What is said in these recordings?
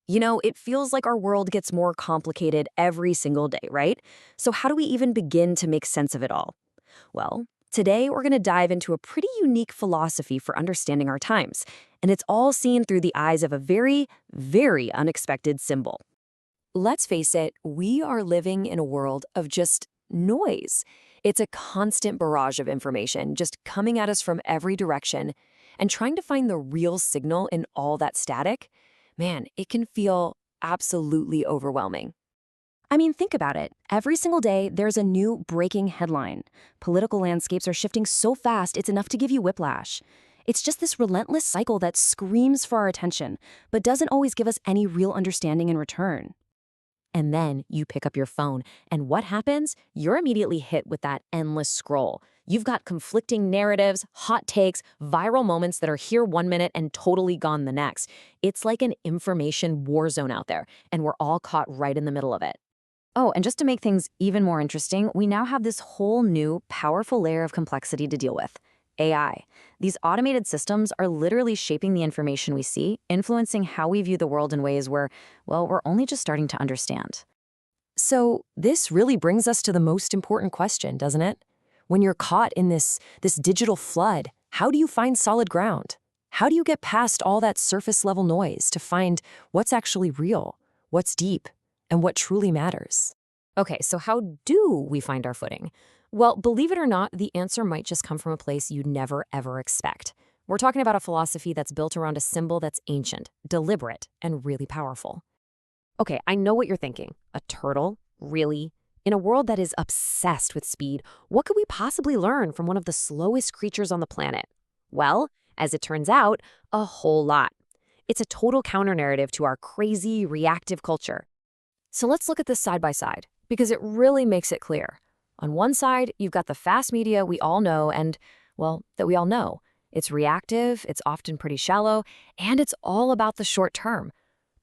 It feels like our world gets more complicated every single day, right? So, how do we even begin to make sense of it all? Well, today we're going to dive into a pretty unique philosophy for understanding our times, and it's all seen through the eyes of a very, very unexpected symbol. Let's face it, we are living in a world of just noise. It's a constant barrage of information just coming at us from every direction, and trying to find the real signal in all that static, man, it can feel absolutely overwhelming. I mean, think about it. Every single day, there's a new breaking headline. Political landscapes are shifting so fast, it's enough to give you whiplash. It's just this relentless cycle that screams for our attention, but doesn't always give us any real understanding in return. And then you pick up your phone, and what happens? You're immediately hit with that endless scroll. You've got conflicting narratives, hot takes, viral moments that are here 1 minute and totally gone the next. It's like an information war zone out there, and we're all caught right in the middle of it. Oh, and just to make things even more interesting, we now have this whole new, powerful layer of complexity to deal with: AI. These automated systems are literally shaping the information we see, influencing how we view the world in ways where, well, we're only just starting to understand. So this really brings us to the most important question, doesn't it? When you're caught in this digital flood, how do you find solid ground? How do you get past all that surface level noise to find what's actually real, what's deep, and what truly matters? Okay, so how do we find our footing? Well, believe it or not, the answer might just come from a place you'd never, ever expect. We're talking about a philosophy that's built around a symbol that's ancient, deliberate, and really powerful. Okay, I know what you're thinking. A turtle? Really? In a world that is obsessed with speed, what could we possibly learn from one of the slowest creatures on the planet? Well, as it turns out, a whole lot. It's a total counter-narrative to our crazy, reactive culture. So let's look at this side by side, because it really makes it clear. On one side, you've got the fast media we all know and, well, that we all know. It's reactive, it's often pretty shallow, and it's all about the short term.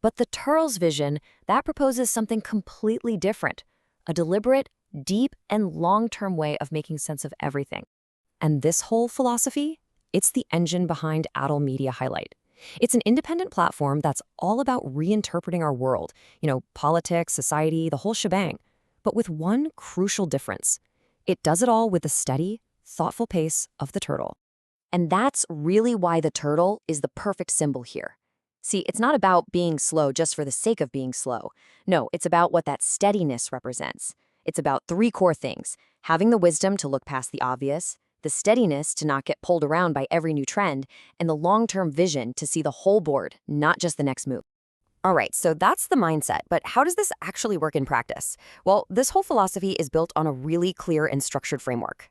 But the Turtle's vision, that proposes something completely different: a deliberate, deep, and long-term way of making sense of everything. And this whole philosophy, it's the engine behind Adal Media Highlight. It's an independent platform that's all about reinterpreting our world, politics, society, the whole shebang. But with one crucial difference: it does it all with the steady, thoughtful pace of the turtle. And that's really why the turtle is the perfect symbol here. See, it's not about being slow just for the sake of being slow. No, it's about what that steadiness represents. It's about three core things: having the wisdom to look past the obvious, the steadiness to not get pulled around by every new trend, and the long-term vision to see the whole board, not just the next move. All right, so that's the mindset, but how does this actually work in practice? Well, this whole philosophy is built on a really clear and structured framework.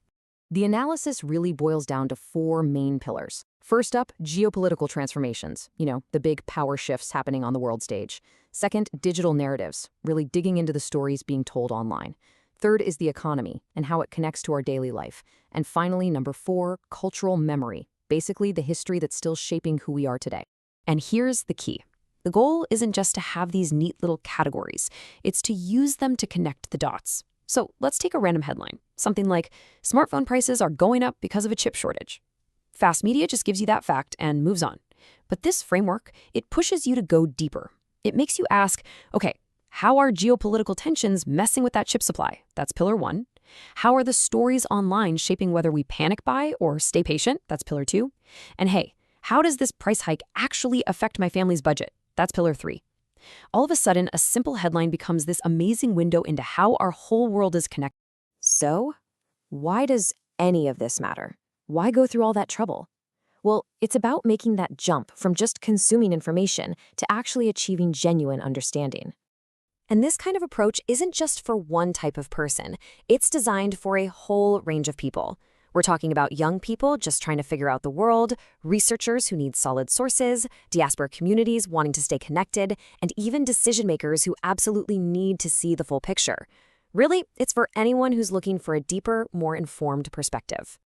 The analysis really boils down to four main pillars. First up, geopolitical transformations, the big power shifts happening on the world stage. Second, digital narratives, really digging into the stories being told online. Third is the economy and how it connects to our daily life. And finally, number four, cultural memory, basically the history that's still shaping who we are today. And here's the key. The goal isn't just to have these neat little categories. It's to use them to connect the dots. So let's take a random headline, something like, "Smartphone prices are going up because of a chip shortage." Fast media just gives you that fact and moves on. But this framework, it pushes you to go deeper. It makes you ask, okay, how are geopolitical tensions messing with that chip supply? That's pillar one. How are the stories online shaping whether we panic buy or stay patient? That's pillar two. And hey, how does this price hike actually affect my family's budget? That's pillar three. All of a sudden, a simple headline becomes this amazing window into how our whole world is connected. So, why does any of this matter? Why go through all that trouble? Well, it's about making that jump from just consuming information to actually achieving genuine understanding. And this kind of approach isn't just for one type of person. It's designed for a whole range of people. We're talking about young people just trying to figure out the world, researchers who need solid sources, diaspora communities wanting to stay connected, and even decision makers who absolutely need to see the full picture. Really, it's for anyone who's looking for a deeper, more informed perspective.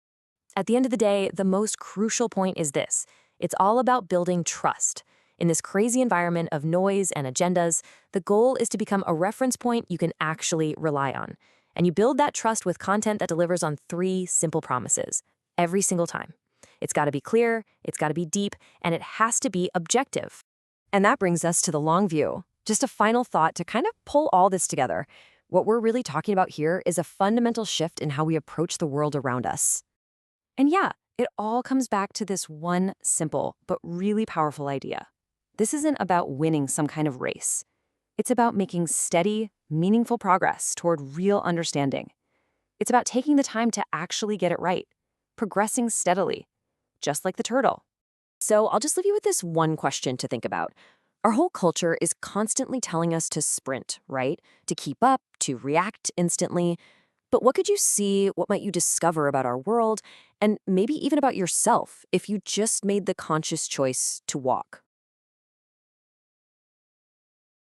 At the end of the day, the most crucial point is this: it's all about building trust. In this crazy environment of noise and agendas, the goal is to become a reference point you can actually rely on. And you build that trust with content that delivers on three simple promises every single time. It's got to be clear, it's got to be deep, and it has to be objective. And that brings us to the long view. Just a final thought to kind of pull all this together. What we're really talking about here is a fundamental shift in how we approach the world around us. And yeah, it all comes back to this one simple but really powerful idea. This isn't about winning some kind of race. It's about making steady, meaningful progress toward real understanding. It's about taking the time to actually get it right, progressing steadily, just like the turtle. So I'll just leave you with this one question to think about. Our whole culture is constantly telling us to sprint, right? To keep up, to react instantly. But what could you see, what might you discover about our world, and maybe even about yourself if you just made the conscious choice to walk?